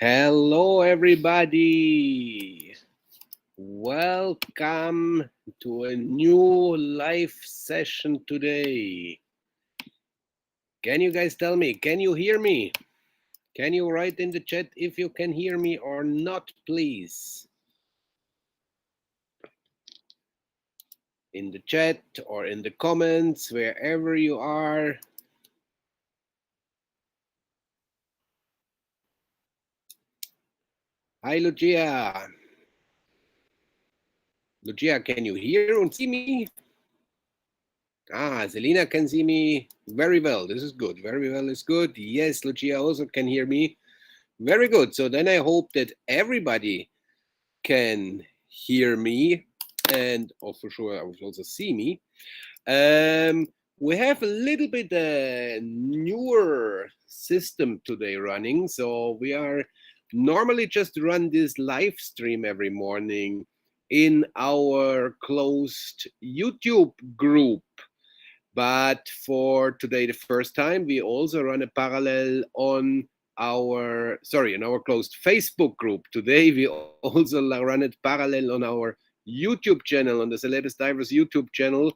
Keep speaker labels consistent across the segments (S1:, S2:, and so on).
S1: Hello, everybody. Welcome to a new live session today. Can you guys tell me? Can you hear me? Can you write in the chat if you can hear me or not, please? In the chat or in the comments, wherever you are. Hi, Lucia. Lucia, can you hear and see me? Selena can see me very well. This is good. Very well is good. Yes, Lucia also can hear me. Very good. So then I hope that everybody can hear me and for sure I will also see me. We have a little bit newer system today running. So we are normally just run this live stream every morning in our closed YouTube group. But for today, the first time, we also run a parallel on in our closed Facebook group. Today, we also run it parallel on our YouTube channel, on the Celebes Divers YouTube channel,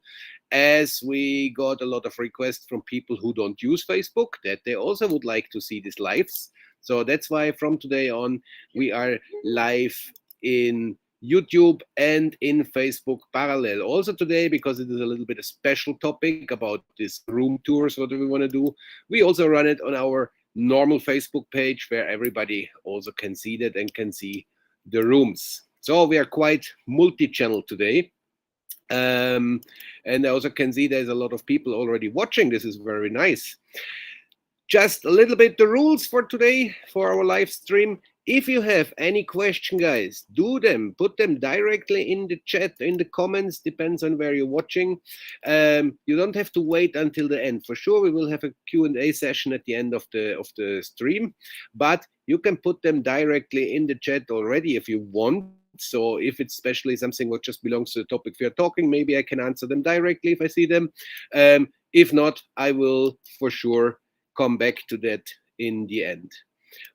S1: as we got a lot of requests from people who don't use Facebook that they also would like to see these lives. So that's why from today on, we are live in YouTube and in Facebook parallel. Also today, because it is a little bit a special topic about this room tours, what do we want to do? We also run it on our normal Facebook page where everybody also can see that and can see the rooms. So we are quite multi-channel today. And I also can see there's a lot of people already watching. This is very nice. Just a little bit the rules for today for our live stream. If you have any question, guys, do them. Put them directly in the chat, in the comments. Depends on where you're watching. You don't have to wait until the end. For sure, we will have a Q&A session at the end of the stream. But you can put them directly in the chat already if you want. So if it's especially something what just belongs to the topic we are talking, maybe I can answer them directly if I see them. If not, I will for sure come back to that in the end.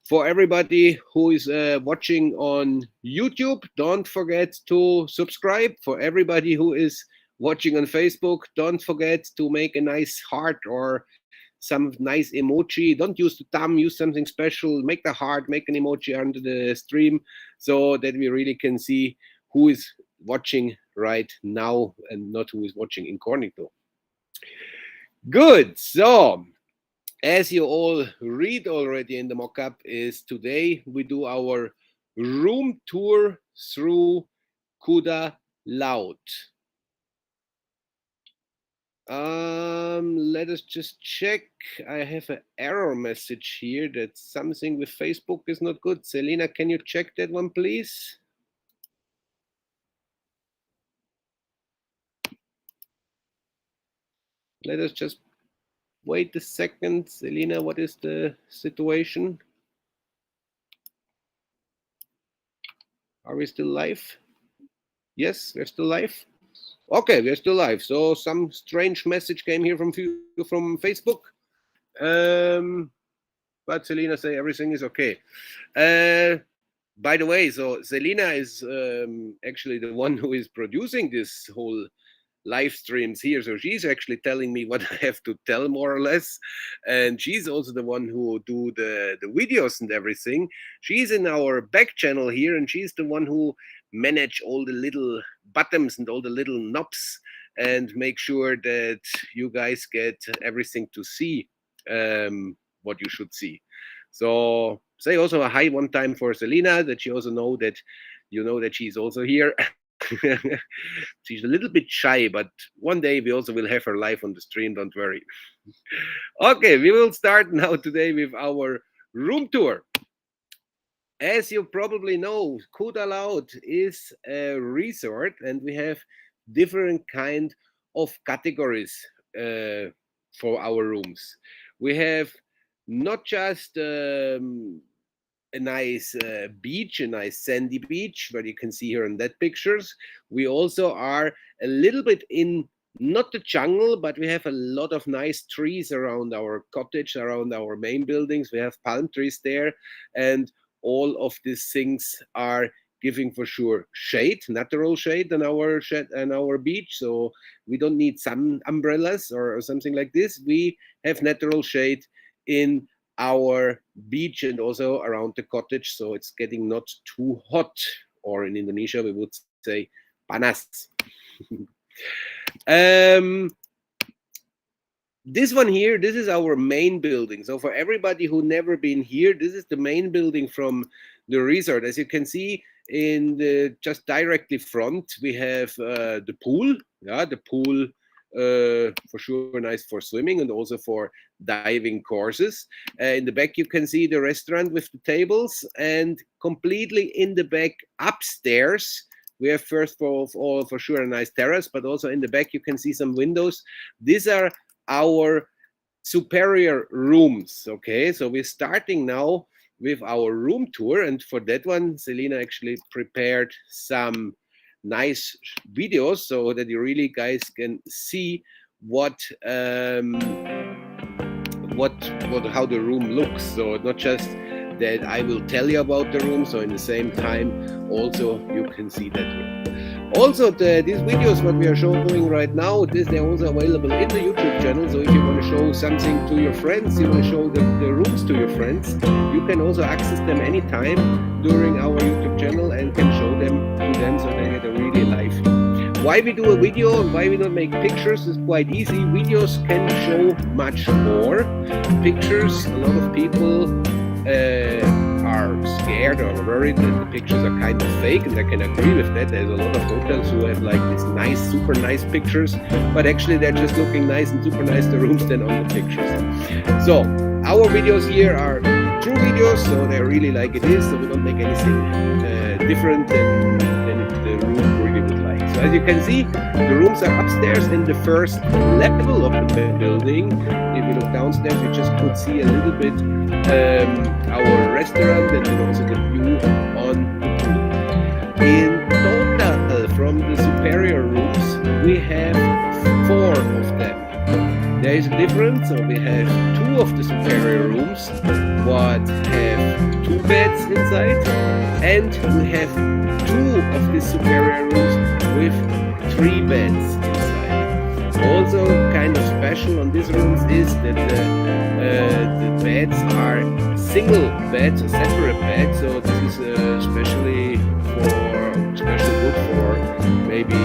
S1: For everybody who is watching on YouTube, don't forget to subscribe. For everybody who is watching on Facebook, don't forget to make a nice heart or some nice emoji. Don't use the thumb, use something special. Make the heart, make an emoji under the stream so that we really can see who is watching right now and not who is watching incognito. Good. So as you all read already in the mock-up, is today we do our room tour through Kuda Laut. Let us just check. I have an error message here that something with Facebook is not good. Selena, can you check that one, please? Let us just wait a second. Selena, what is the situation? Are we still live? Yes, we're still live. Okay, we're still live. So some strange message came here from Facebook. But Selena say everything is okay. By the way, so Selena is actually the one who is producing this whole live streams here. So she's actually telling me what I have to tell more or less. And she's also the one who do the videos and everything. She's in our back channel here and she's the one who manage all the little buttons and all the little knobs and make sure that you guys get everything to see what you should see. So say also a hi one time for Selena that she also know that you know that she's also here. She's a little bit shy, but one day we also will have her live on the stream, don't worry. Okay, we will start now today with our room tour. As you probably know, Kuda Laut is a resort and we have different kind of categories for our rooms. We have not just a nice beach, a nice sandy beach, where you can see here in that pictures. We also are a little bit in not the jungle, but we have a lot of nice trees around our cottage, around our main buildings. We have palm trees there, and all of these things are giving for sure shade, natural shade on our beach. So we don't need some umbrellas or something like this. We have natural shade in our beach and also around the cottage, so it's getting not too hot, or in Indonesia we would say panas. This one here, this is our main building. So for everybody who never been here, this is the main building from the resort. As you can see in the just directly front, we have the pool. Yeah, the pool for sure nice for swimming and also for diving courses. In the back you can see the restaurant with the tables, and completely in the back upstairs we have first of all for sure a nice terrace, but also in the back you can see some windows. These are our superior rooms. Okay, so we're starting now with our room tour, and for that one Selena actually prepared some nice videos so that you really guys can see what how the room looks. So not just that I will tell you about the room, so in the same time also you can see that room. Also, these videos what we are showing right now, they're also available in the YouTube channel. So if you want to show something to your friends, you want to show the rooms to your friends, you can also access them anytime during our YouTube channel and can show them to them so they get a really live view. Why we do a video and why we don't make pictures is quite easy. Videos can show much more. Pictures, a lot of people are scared or worried that the pictures are kind of fake, and I can agree with that. There's a lot of hotels who have like these nice, super nice pictures, but actually they're just looking nice and super nice, the rooms, than on the pictures. So our videos here are true videos, so they're really like it is, so we don't make anything different than the room really would like. So as you can see, the rooms are upstairs in the first level of the building. If you look downstairs, you just could see a little bit our restaurant and then also the view on the pool. In total, from the superior rooms, we have 4 of them. There is a difference, so we have 2 of the superior rooms what have 2 beds inside, and we have 2 of the superior rooms with 3 beds inside. Also kind of special on these rooms is that the beds are single beds, a separate bed, so this is especially good for maybe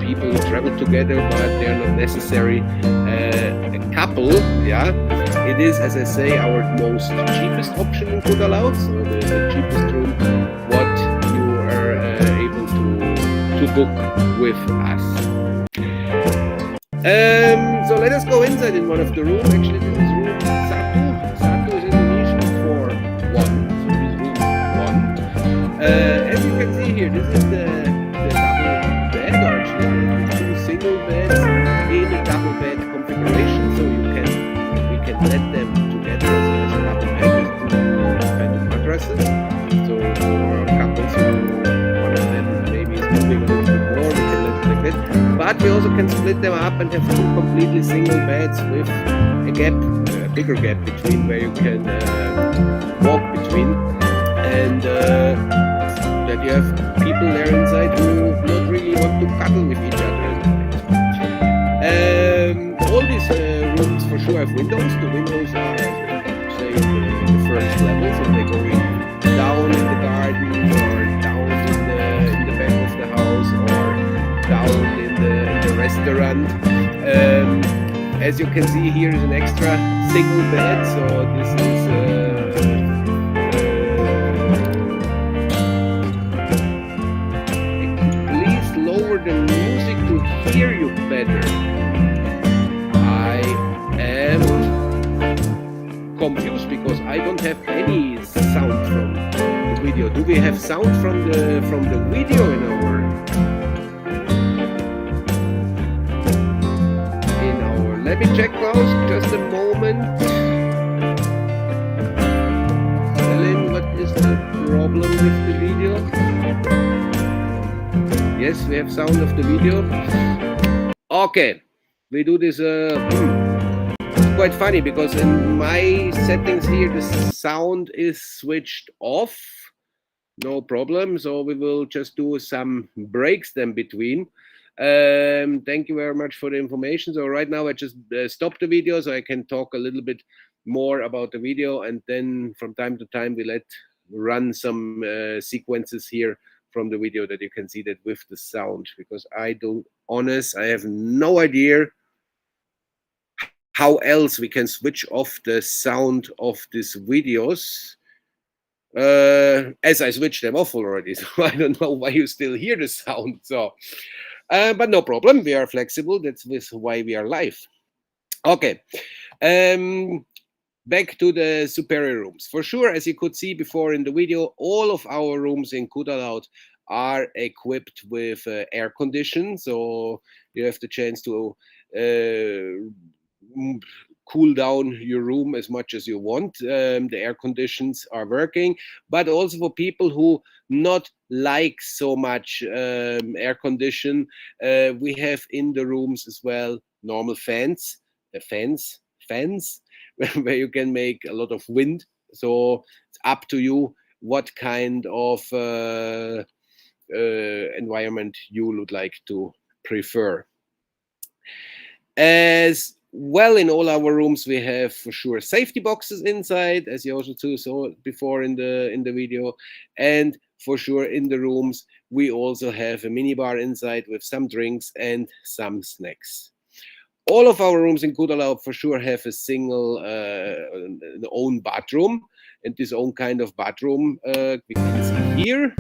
S1: people who travel together but they are not necessary a couple. Yeah, it is, as I say, our most cheapest option in Kuda, Laut, so the cheapest room what you are able to book with us. So let us go inside in one of the rooms. Actually, this is room Satu. Satu is Indonesian for 1. So this is room 1. As you can see here, this is the double bed, or actually the 2 single beds in a double bed configuration. So we can let them together as a double bed with 2 independent mattresses. So for couples who one of them maybe is moving a little bit more, we can let it like that. But we also can split them up and have 2 completely single beds with a gap, a bigger gap between where you can walk between, and that you have people there inside who not really want to cuddle with each other. All these rooms for sure have windows. The windows are, say, the first level, so they go down in the garden or down in the back of the house or down in the restaurant. As you can see, here is an extra single bed, so this is please lower the music to hear you better. I am confused because I don't have any sound from the video. Do we have sound from the video in our let me check, Klaus, just a moment. Selin, what is the problem with the video? Yes, we have sound of the video. Okay, we do this. It's quite funny because in my settings here, the sound is switched off. No problem. So we will just do some breaks then between. Thank you very much for the information. So right now I just stopped the video so I can talk a little bit more about the video, and then from time to time we run some sequences here from the video that you can see that with the sound, because I have no idea how else we can switch off the sound of these videos. As I switched them off already, so I don't know why you still hear the sound. So But no problem, we are flexible. That's why we are live. Okay. Um, Back to the superior rooms. For sure, as you could see before in the video, all of our rooms in Kuda Laut are equipped with air condition, so you have the chance to cool down your room as much as you want. The air conditions are working, but also for people who not like so much air condition, we have in the rooms as well normal fans where you can make a lot of wind. So it's up to you what kind of environment you would like to prefer. As well, in all our rooms we have for sure safety boxes inside, as you also saw before in the video, and for sure in the rooms we also have a minibar inside with some drinks and some snacks. All of our rooms in Kuda Laut for sure have a single own bathroom, and this own kind of bathroom we can see here.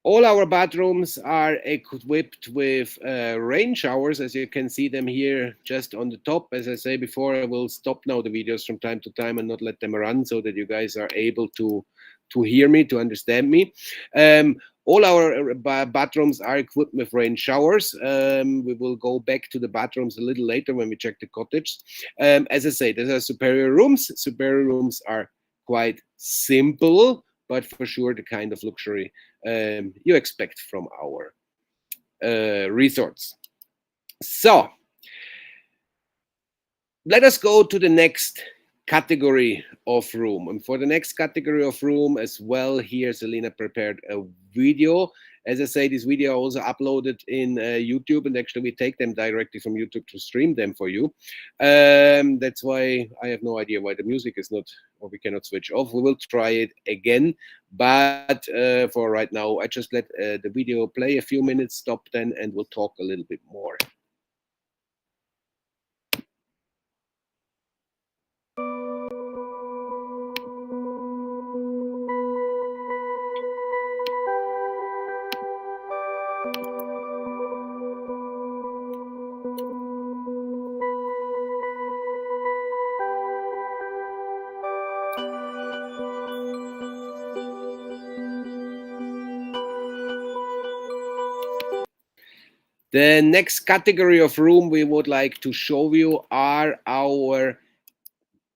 S1: All our bathrooms are equipped with rain showers, as you can see them here just on the top. As I say before, I will stop now the videos from time to time and not let them run so that you guys are able to hear me, to understand me. All our bathrooms are equipped with rain showers. We will go back to the bathrooms a little later when we check the cottage. As I say, these are superior rooms. Superior rooms are quite simple, but for sure the kind of luxury you expect from our resorts. So let us go to the next category of room. And for the next category of room as well, here Selena prepared a video. As I say, this video also uploaded in YouTube, and actually we take them directly from YouTube to stream them for you. That's why I have no idea why the music is not, or we cannot switch off. We will try it again, but for right now, I just let the video play a few minutes, stop then, and we'll talk a little bit more. The next category of room we would like to show you are our,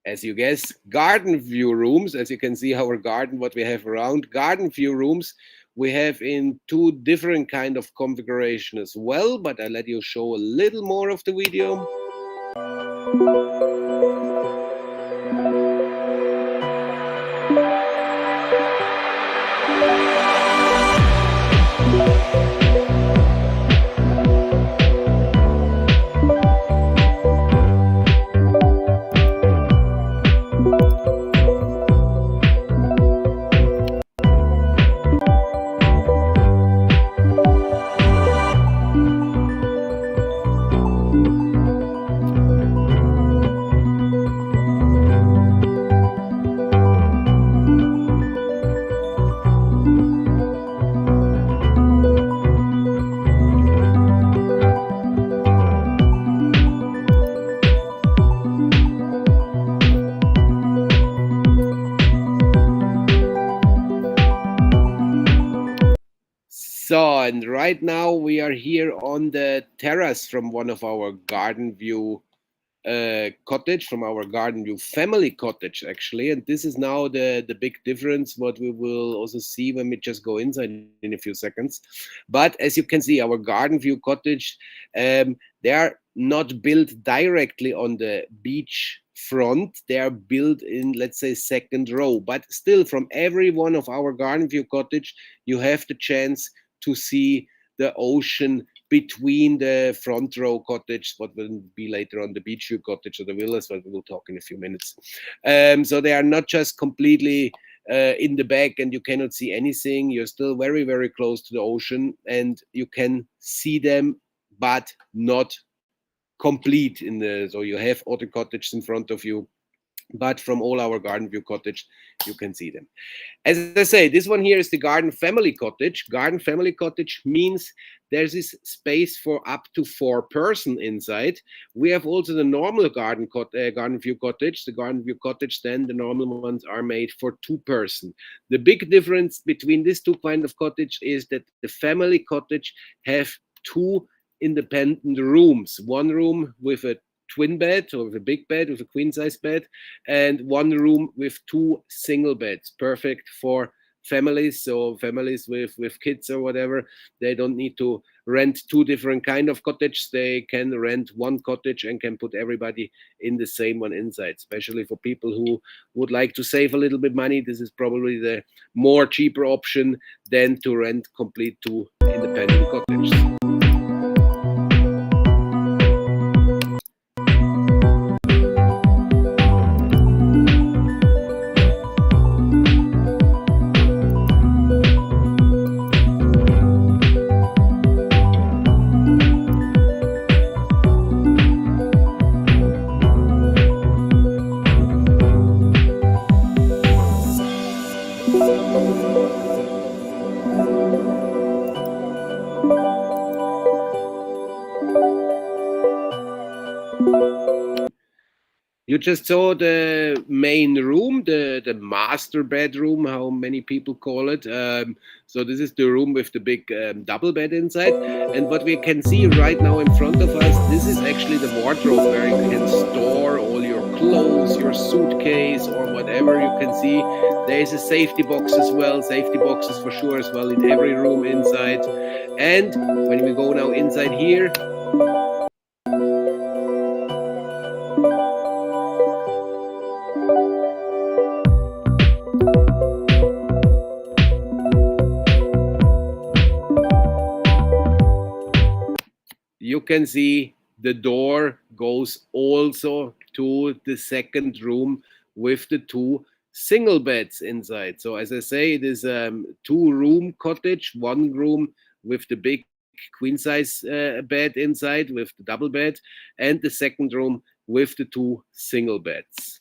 S1: as you guess, garden view rooms. As you can see our garden, what we have around. Garden view rooms we have in two different kind of configuration as well, but I'll let you show a little more of the video. So, and right now we are here on the terrace from one of our garden view cottage, from our garden view family cottage actually. And this is now the big difference, what we will also see when we just go inside in a few seconds. But as you can see, our garden view cottage, they are not built directly on the beach front. They are built in, let's say, second row, but still from every one of our garden view cottage, you have the chance to see the ocean between the front row cottage, what will be later on the beach view cottage or the villas, what we will talk in a few minutes. So they are not just completely in the back and you cannot see anything. You're still very, very close to the ocean and you can see them, but not complete in the, so you have other cottages in front of you, but from all our garden view cottage, you can see them. As I say, this one here is the garden family cottage. Garden family cottage means there's this space for up to 4 person inside. We have also the normal garden view cottage. The garden view cottage, then the normal ones are made for 2 person. The big difference between these two kind of cottage is that the family cottage have 2 independent rooms. One room with a twin bed or with a big bed with a queen size bed, and one room with 2 single beds, perfect for families. So families with kids or whatever, they don't need to rent 2 different kind of cottage. They can rent one cottage and can put everybody in the same one inside. Especially for people who would like to save a little bit money, this is probably the more cheaper option than to rent complete 2 independent cottages. You just saw the main room, the master bedroom, how many people call it. So this is the room with the big double bed inside. And what we can see right now in front of us, this is actually the wardrobe where you can store all your clothes, your suitcase, or whatever you can see. There is a safety box as well, safety boxes for sure as well in every room inside. And when we go now inside here, you can see the door goes also to the second room with the 2 single beds inside. So as I say, it is 2-room cottage, 1 room with the big queen size bed inside with the double bed, and the second room with the 2 single beds.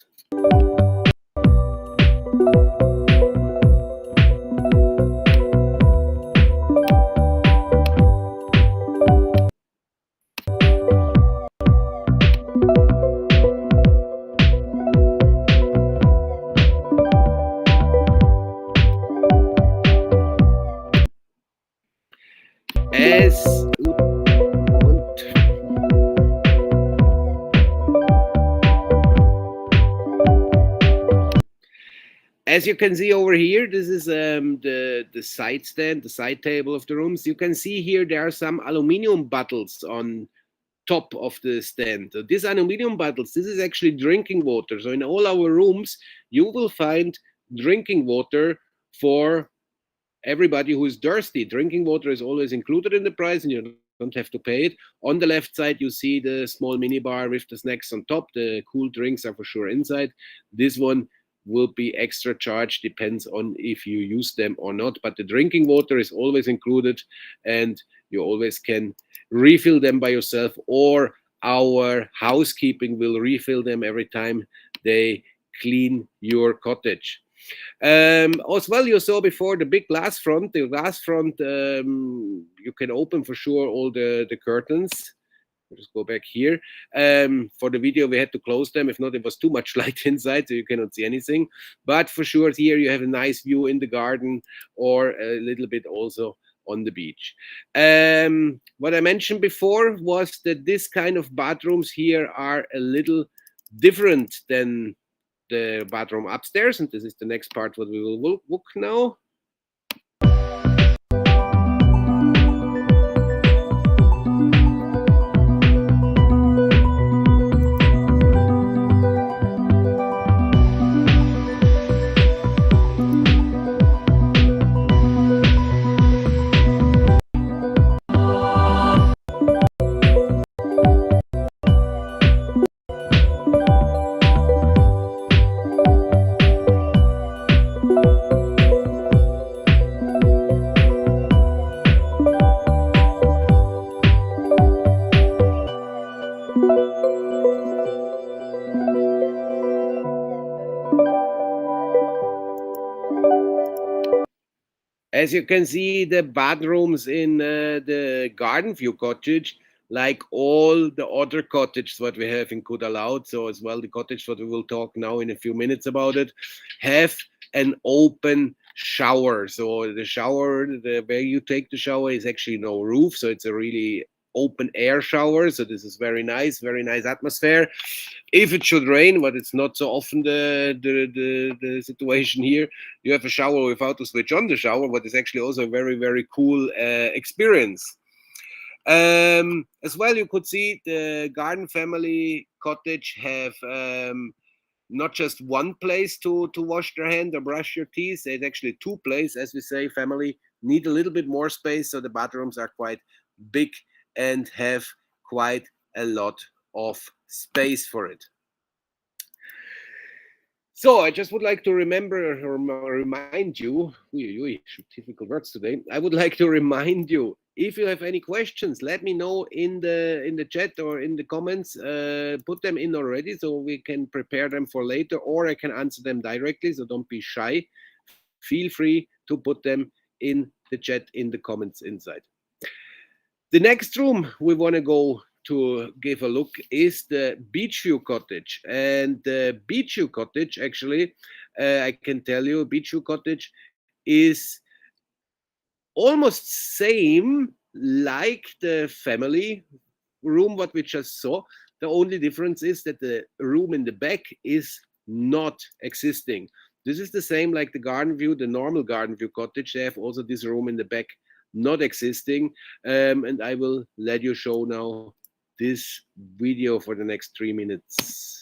S1: As you can see over here, this is the side stand, the side table of the rooms. You can see here there are some aluminum bottles on top of the stand. So these aluminum bottles, this is actually drinking water. So in all our rooms, you will find drinking water for everybody who is thirsty. Drinking water is always included in the price and you don't have to pay it. On the left side, you see the small mini bar with the snacks on top. The cool drinks are for sure inside. This one will be extra charge, depends on if you use them or not, but the drinking water is always included and you always can refill them by yourself, or our housekeeping will refill them every time they clean your cottage. As well, you saw before the big glass front. The glass front, you can open for sure all the curtains. Just go back here. For the video, we had to close them. If not, it was too much light inside, so you cannot see anything. But for sure, here you have a nice view in the garden or a little bit also on the beach. What I mentioned before was that this kind of bathrooms here are a little different than the bathroom upstairs. And this is the next part what we will look now. As you can see, the bathrooms in the garden view cottage, like all the other cottages what we have in Kuda Laut, so as well the cottage what we will talk now in a few minutes about it, have an open shower. So the shower, where you take the shower is actually no roof, so it's a really open air shower. So this is very nice atmosphere. If it should rain, but it's not so often the situation here, you have a shower without to switch on the shower, but it's actually also a very cool experience. As well, you could see the garden family cottage have not just one place to wash their hand or brush your teeth. There's actually two places, as we say, family need a little bit more space, so the bathrooms are quite big and have quite a lot of space for it. So I just would like to remind you, difficult words today. I would like to remind you, if you have any questions, let me know in the chat or in the comments. Put them in already so we can prepare them for later, or I can answer them directly. So don't be shy. Feel free to put them in the chat, in the comments inside. The next room we want to go to give a look is the beach view cottage. And the beach view cottage, actually, I can tell you, beach view cottage is almost same like the family room what we just saw. The only difference is that the room in the back is not existing. This is the same like the garden view, the normal garden view cottage. They have also this room in the back not existing. And I will let you show now this video for the next 3 minutes.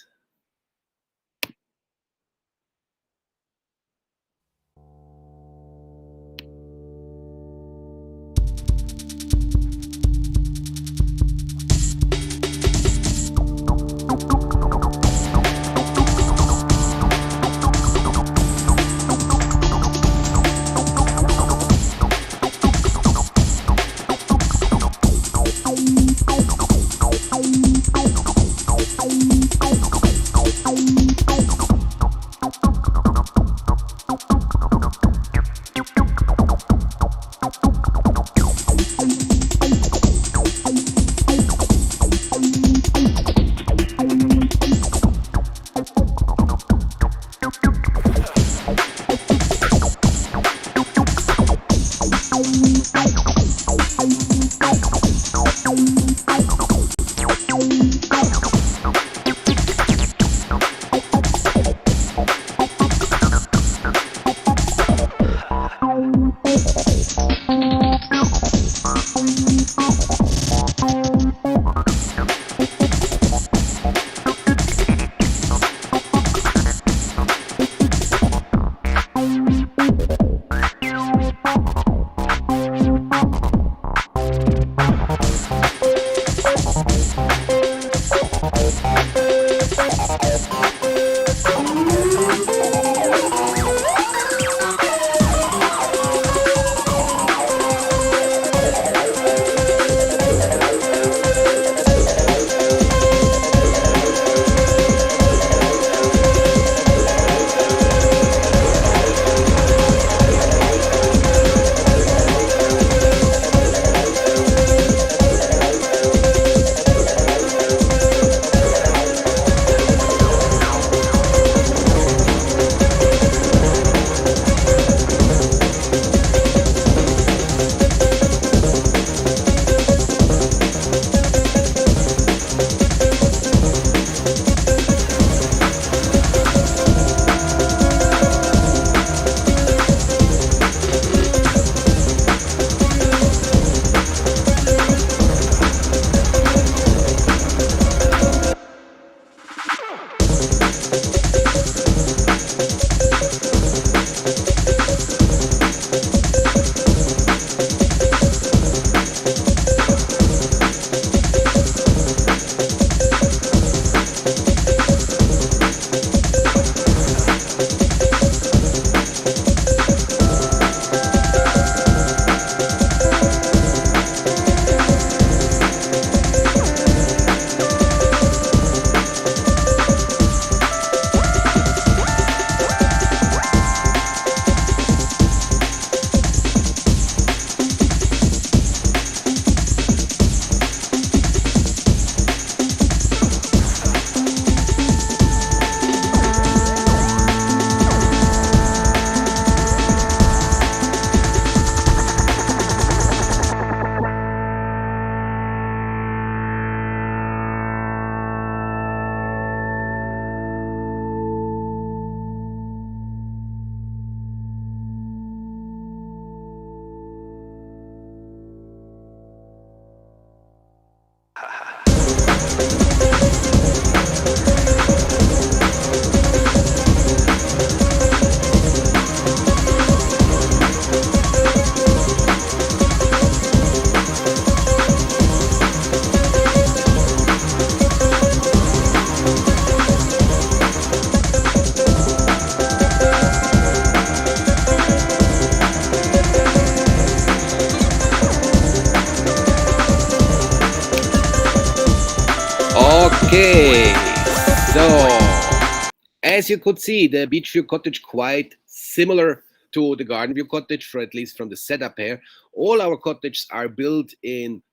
S1: As you could see, the beach view cottage quite similar to the garden view cottage, for at least from the setup here. All our cottages are built in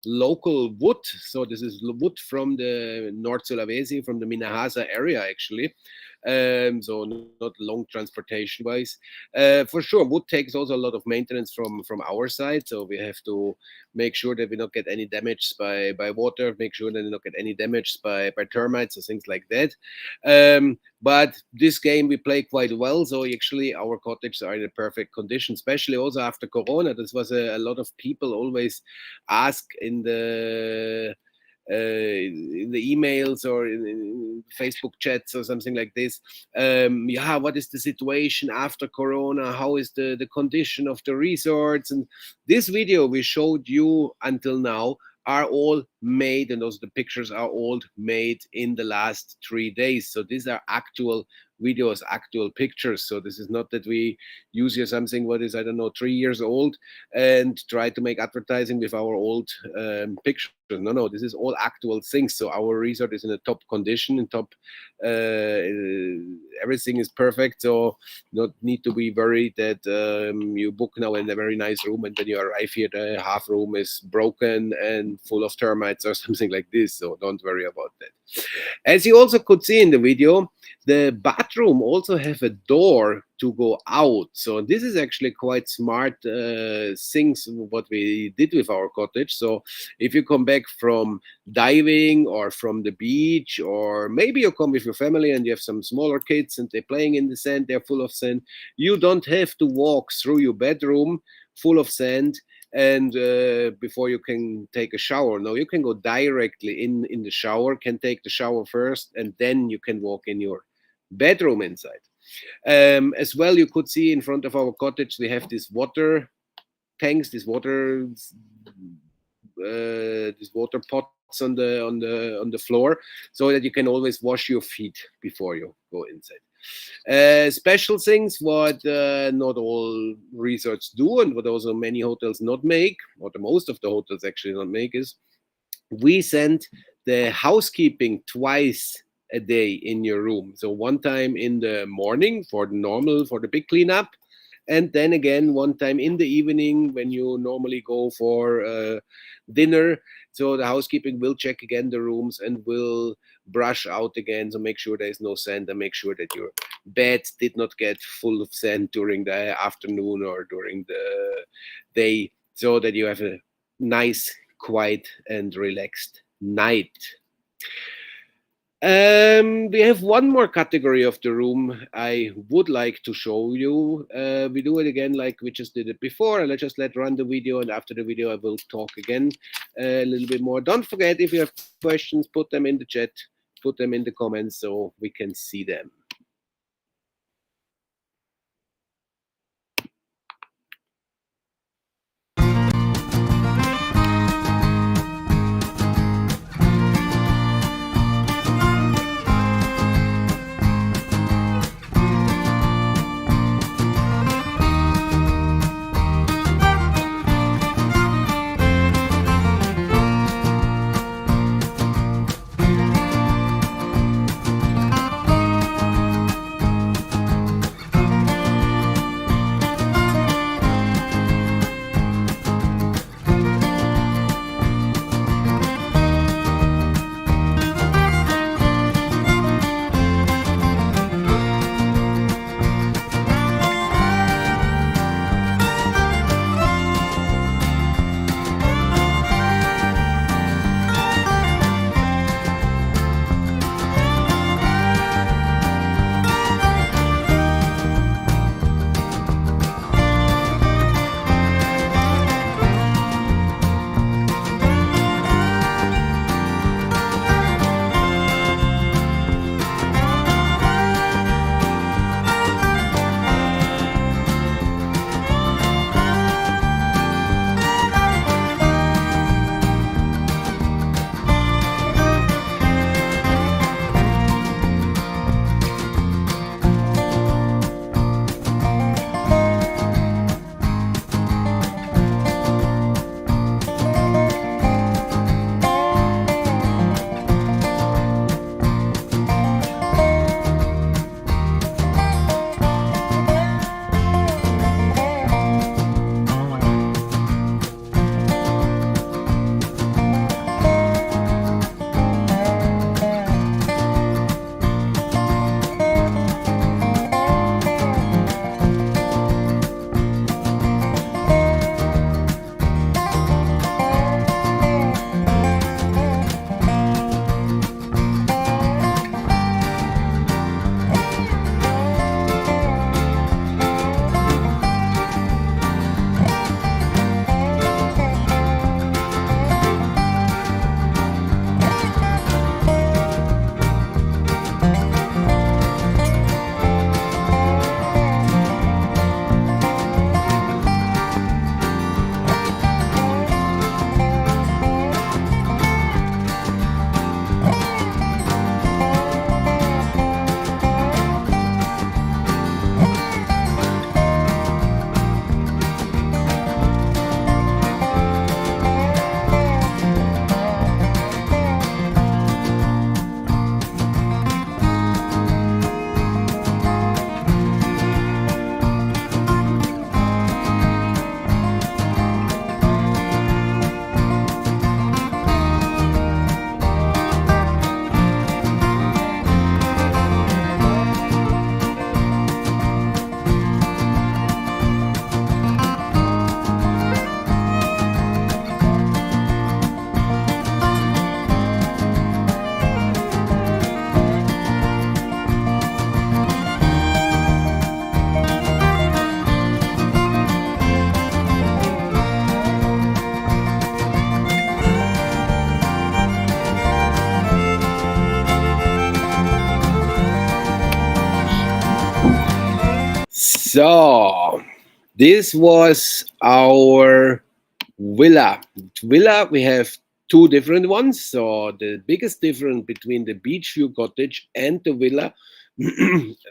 S1: local wood. So this is wood from the North Sulawesi, from the Minahasa area, actually. So not long transportation wise. For sure, wood takes also a lot of maintenance from our side. So we have to make sure that we don't get any damage by water, make sure that we don't get any damage by termites or things like that. But this game we play quite well. So actually our cottages are in a perfect condition, especially also after Corona. This was a lot of people always ask in the emails or in Facebook chats or something like this. Yeah, what is the situation after Corona? How is the condition of the resorts? And this video we showed you until now are all made, and those the pictures are all made in the last 3 days. So these are actual videos, actual pictures. So this is not that we use here something what is, I don't know, 3 years old and try to make advertising with our old pictures. No, this is all actual things. So our resort is in a top condition, in top, everything is perfect. So not need to be worried that you book now in a very nice room and then you arrive here, the half room is broken and full of termites or something like this. So don't worry about that. As you also could see in the video, the bathroom also have a door to go out. So this is actually quite smart things what we did with our cottage. So if you come back from diving or from the beach, or maybe you come with your family and you have some smaller kids and they're playing in the sand, they're full of sand, you don't have to walk through your bedroom full of sand and before you can take a shower. No, you can go directly in the shower, can take the shower first, and then you can walk in your bedroom inside. As well, you could see in front of our cottage we have these water tanks, these water pots on the floor, so that you can always wash your feet before you go inside. Special things what not all resorts do, and what also many hotels not make, or the most of the hotels actually not make, is we send the housekeeping twice a day in your room. So one time in the morning for the big cleanup, and then again one time in the evening when you normally go for dinner. So the housekeeping will check again the rooms and will brush out again, so make sure there is no sand, and make sure that your bed did not get full of sand during the afternoon or during the day, so that you have a nice, quiet and relaxed night. We have one more category of the room I would like to show you. We do it again like we just did it before. Let's just run the video, and after the video I will talk again a little bit more. Don't forget, if you have questions, put them in the chat, put them in the comments so we can see them. So this was our villa. Villa, we have two different ones. So the biggest difference between the beach view cottage and the villa,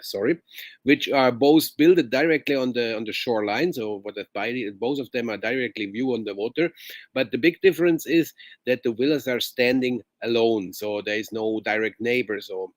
S1: sorry, which are both built directly on the shoreline. So what both of them are directly view on the water. But the big difference is that the villas are standing alone. So there is no direct neighbor. So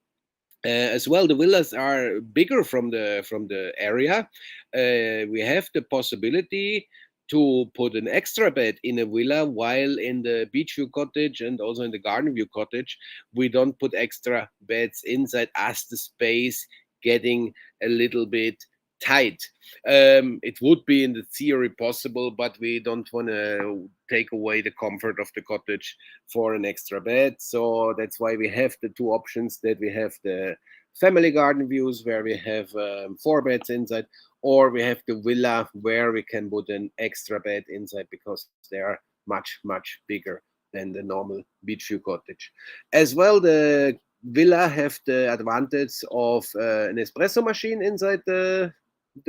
S1: as well, the villas are bigger from the area. We have the possibility to put an extra bed in a villa, while in the beach view cottage and also in the garden view cottage, we don't put extra beds inside as the space getting a little bit tight. It would be in the theory possible, but we don't want to take away the comfort of the cottage for an extra bed. So that's why we have the two options, that we have the family garden views where we have four beds inside, or we have the villa where we can put an extra bed inside because they are much bigger than the normal beach view cottage. As well, the villa have the advantage of an espresso machine inside the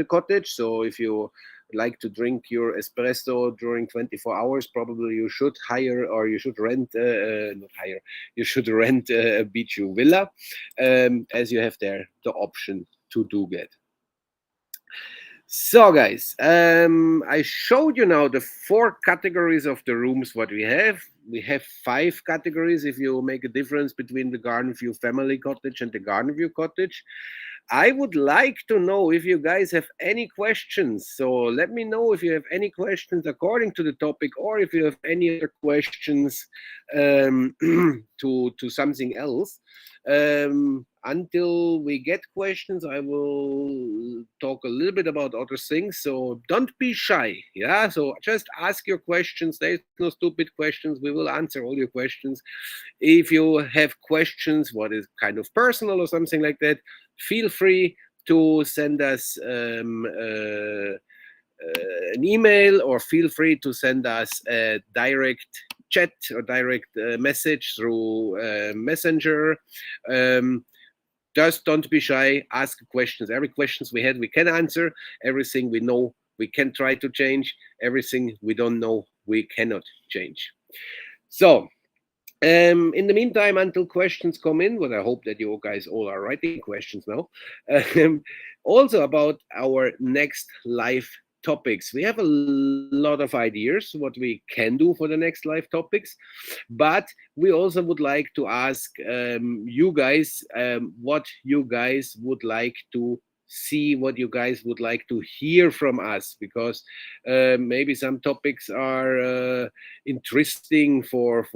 S1: cottage. So if you like to drink your espresso during 24 hours, probably you should hire, or you should rent, not hire, you should rent a beach view villa, as you have there the option to do that. So guys, I showed you now the four categories of the rooms what we have. We have five categories if you make a difference between the garden view family cottage and the garden view cottage. I would like to know if you guys have any questions. So let me know if you have any questions according to the topic, or if you have any other questions to something else. Until we get questions, I will talk a little bit about other things. So don't be shy. Yeah. So just ask your questions. There's no stupid questions. We will answer all your questions. If you have questions, what is kind of personal or something like that, feel free to send us an email, or feel free to send us a direct chat or direct message through Messenger. Just don't be shy. Ask questions. Every questions we had, we can answer. Everything we know, we can try to change. Everything we don't know, we cannot change. So in the meantime, until questions come in, but I hope that you guys all are writing questions now. Also about our next live topics. We have a lot of ideas what we can do for the next live topics, but we also would like to ask you guys what you guys would like to see, what you guys would like to hear from us, because maybe some topics are interesting for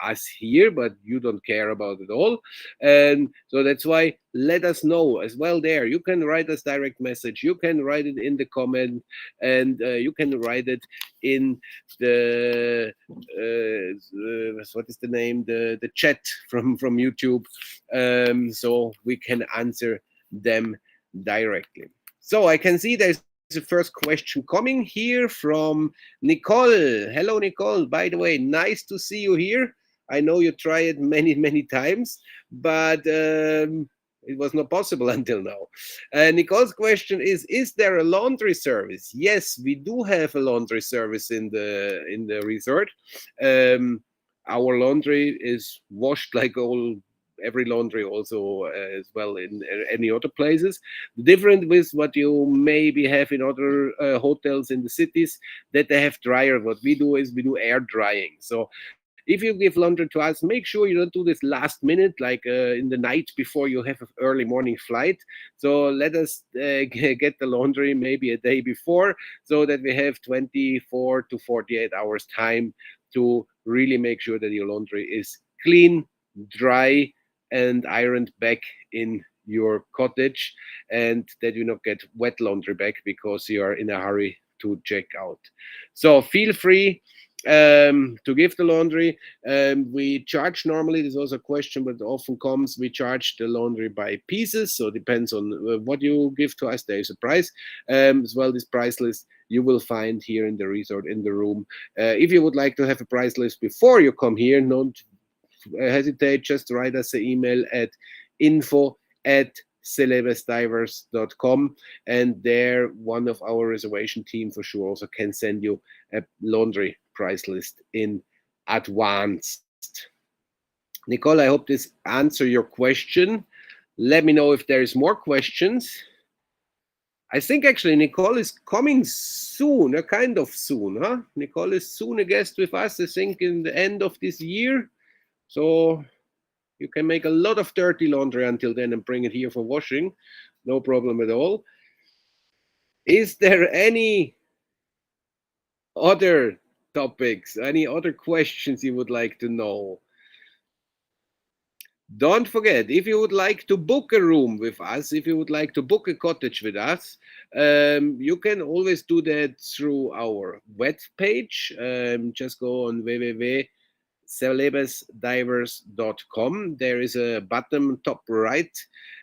S1: us here, but you don't care about it all. And so that's why let us know as well there. You can write us direct message, you can write it in the comment, and you can write it in the what is the name, the chat from YouTube, so we can answer them directly. So I can see there's a first question coming here from Nicole. Hello, Nicole. By the way, nice to see you here. I know you tried many times, but it was not possible until now. Nicole's question is there a laundry service? Yes, we do have a laundry service in the resort. Our laundry is washed like every laundry also as well in any other places. Different with what you maybe have in other hotels in the cities, that they have dryer. What we do is we do air drying. So if you give laundry to us, make sure you don't do this last minute, like in the night before you have an early morning flight. So let us get the laundry maybe a day before, so that we have 24 to 48 hours time to really make sure that your laundry is clean, dry, and ironed back in your cottage, and that you not get wet laundry back because you are in a hurry to check out. So feel free to give the laundry. We charge normally, there's also a question but often comes, we charge the laundry by pieces, so it depends on what you give to us. There is a price as well. This price list you will find here in the resort, in the room. If you would like to have a price list before you come here, don't hesitate, just write us an email at info at celebesdivers.com, and there one of our reservation team for sure also can send you a laundry price list in advanced. Nicole, I hope this answer your question. Let me know if there is more questions. I think actually Nicole is coming soon, kind of soon, huh? Nicole is soon a guest with us, I think in the end of this year. So you can make a lot of dirty laundry until then and bring it here for washing. No problem at all. Is there any other topics, any other questions you would like to know? Don't forget, if you would like to book a room with us, if you would like to book a cottage with us, you can always do that through our web page. Just go on www.celebesdivers.com. There is a button top right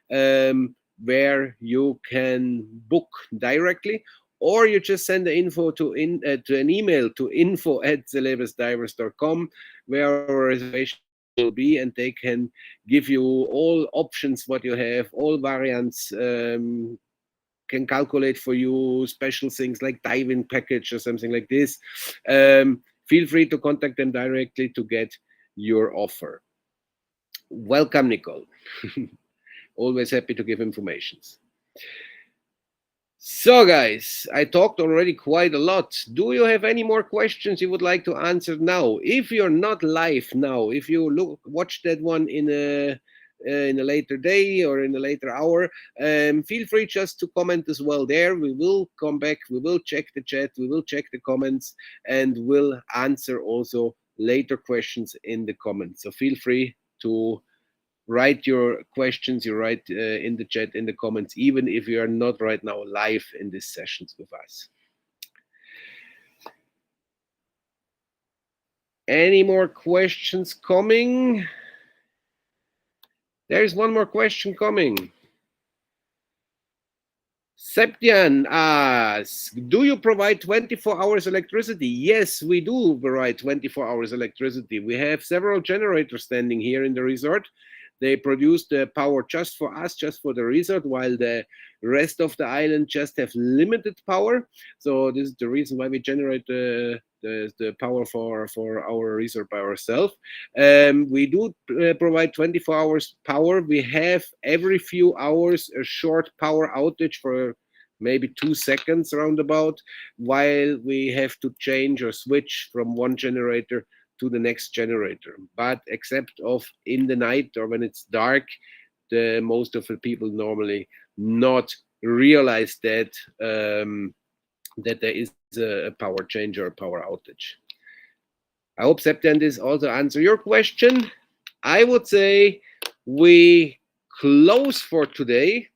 S1: where you can book directly, or you just send the info to an email to info@celebesdivers.com, where our reservation team will be, and they can give you all options what you have, all variants, can calculate for you special things like diving package or something like this. Feel free to contact them directly to get your offer. Welcome, Nicole. Always happy to give informations. So guys, I talked already quite a lot. Do you have any more questions you would like to answer now? If you're not live now, if you watch that one in a later day or in a later hour, feel free just to comment as well there. We will come back, we will check the chat, we will check the comments, and we'll answer also later questions in the comments. So feel free to write your questions, you write in the chat, in the comments, even if you are not right now live in these sessions with us. Any more questions coming? There's one more question coming. Septian asks, do you provide 24 hours electricity? Yes, we do provide 24 hours electricity. We have several generators standing here in the resort. They produce the power just for us, just for the resort, while the rest of the island just have limited power. So this is the reason why we generate the power for our resort by ourselves. We do provide 24 hours power. We have every few hours a short power outage for maybe 2 seconds roundabout, while we have to change or switch from one generator to the next generator. But except of in the night or when it's dark, most of the people normally not realize that that there is a power change or a power outage. I hope September this also answer your question. I would say we close for today.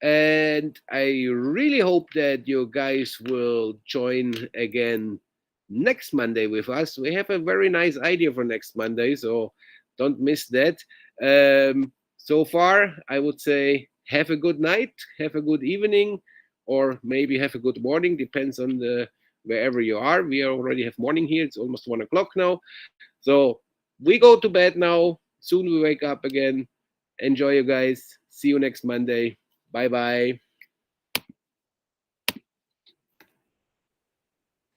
S1: And I really hope that you guys will join again next Monday with us. We have a very nice idea for next Monday, so don't miss that. So far, I would say have a good night, have a good evening, or maybe have a good morning, depends on wherever you are. We already have morning here. It's almost 1 o'clock now. So we go to bed now. Soon we wake up again. Enjoy, you guys. See you next Monday. Bye-bye.